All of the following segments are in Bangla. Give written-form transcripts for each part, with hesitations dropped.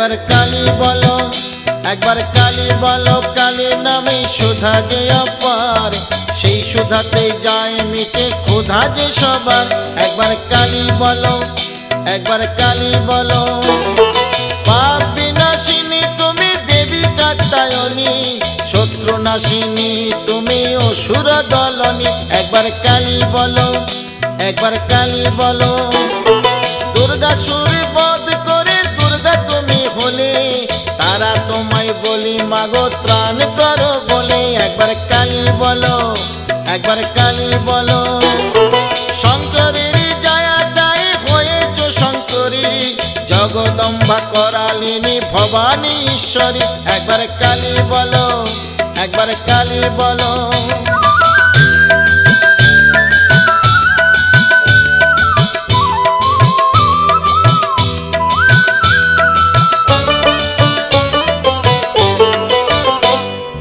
একবার কালী বলো, একবার কালী বলো, কালী নামে সুধা যে অপার, সেই সুধাতে যায় মিটে ক্ষুধা যে সবার। একবার কালী বলো, একবার কালী বলো, পাপ বিনাশিনী তুমি দেবী কাত্যায়নী, শত্রু নাশিনী তুমি অসুর দলনী। একবার কালী বলো, একবার কালী বলো, দুর্গাসুর বধ করে দুর্গা তুমি হলে, তারা তোমায় বলি মাগো ত্রাণ করো বলে। একবার কালী বলো, একবার কালী বলো, শঙ্করের জয়াদায় হয়েছ শঙ্করী, জগদম্বা করালিনী ভবানী ঈশ্বরী। একবার কালী বলো, একবার কালী বলো।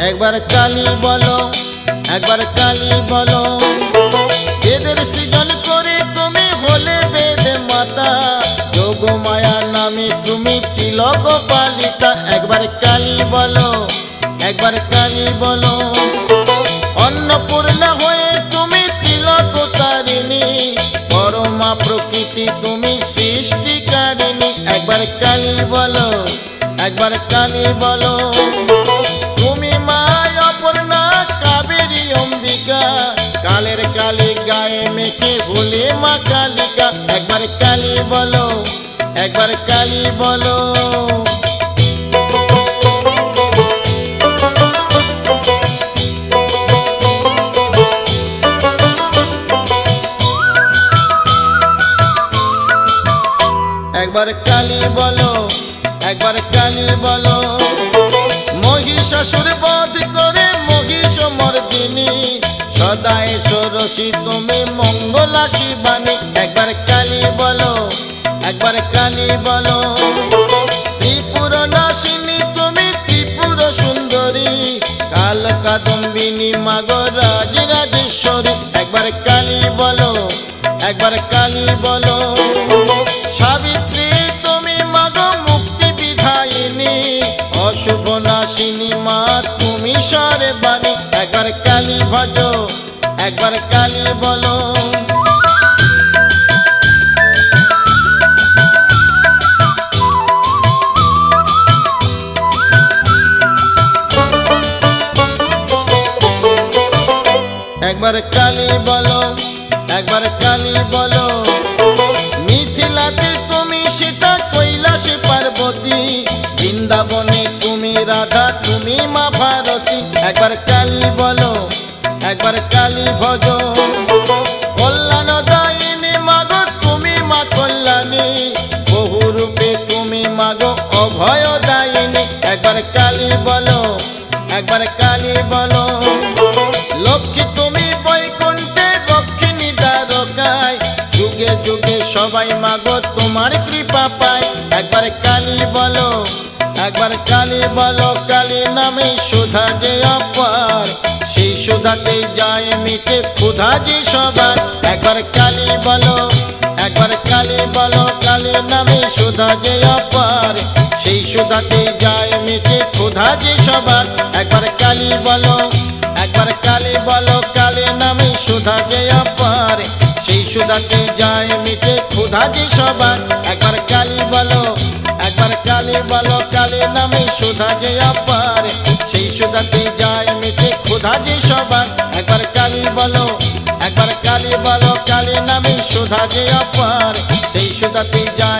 একবার কালী বলো, একবার কালী বলো, বেদের সৃজন করে তুমি হলে বেদ মাতা, যোগ মায়া নামে তুমি তিলক পালিতা। একবার কালী বলো, একবার কালী বলো, অন্নপূর্ণা হয়ে তুমি তিলক তারিণী, পরমা প্রকৃতি তুমি সৃষ্টিকারিণী। একবার কালী বলো, একবার কালী বলো, তুমি মা অপর্ণা কাবেরী অম্বিকা, কালের কালী গায়ে মেখে ভুলে মা কালিকা। একবার কালী বলো, একবার কালী বলো। একবার কালী বলো, একবার কালী বলো, মহিষাসুর বধ করে মহিষ মর্দিনী, সদাই ষোড়শী তুমি মঙ্গলা শিবানী। একবার কালী বলো, একবার কালী বলো, ত্রিপুর নাশিনী তুমি ত্রিপুর সুন্দরী, কাল কাদম্বিনী মাগো রাজরাজেশ্বরী। একবার কালী বলো, একবার কালী বলো, সাবিত্রী তুমি মাগো মুক্তি বিধায়িনী, অশুভ নাশিনী মা তুমি সর্বাণী। একবার কালী ভজো, একবার কালী বলো। একবার কালী বলো, একবার কালী বলো, মিথিলাতে তুমি সীতা কৈলাসে পার্বতী, বৃন্দাবনে তুমি রাধা তুমি মা ভারতী। একবার কালী বলো, একবার কালী ভজো, কল্যাণ দায়িনী মাগো তুমি মা কল্যাণী, বহু রূপে তুমি মাগো অভয় দায়িনী। একবার কালী বলো, একবার কালী বলো, লক্ষ্মী তুমি বৈকুণ্ঠে রক্ষিণী দ্বারকায়, যুগে যুগে সবাই মাগো তোমার কৃপা পায়। একবার কালী বলো, একবার কালী বলো, কালী নামে সুধা যে অপার, সেই সুধাতে যায় মিটে ক্ষুধা যে সবার। একবার কালী বলো, একবার কালী বলো, কালী নামে সুধা যে অপার, সেই সুধাতে যায় মিটে ক্ষুধা যে সবার। একবার কালী বলো, একবার কালী বলো, কালী নামে সুধা যে অপার, সেই সুধাতে যায় মিটে ক্ষুধা যে সবার। একবার কালী বলো, একবার কালী বলো, কালী নামে সুধা যে অপার, সেই সুধাতে যায় মিটে ক্ষুধা যে সবার। একবার কালী বলো, একবার কালী বলো, কালী নামে সুধা যে অপার, সেই সুধাতে যায়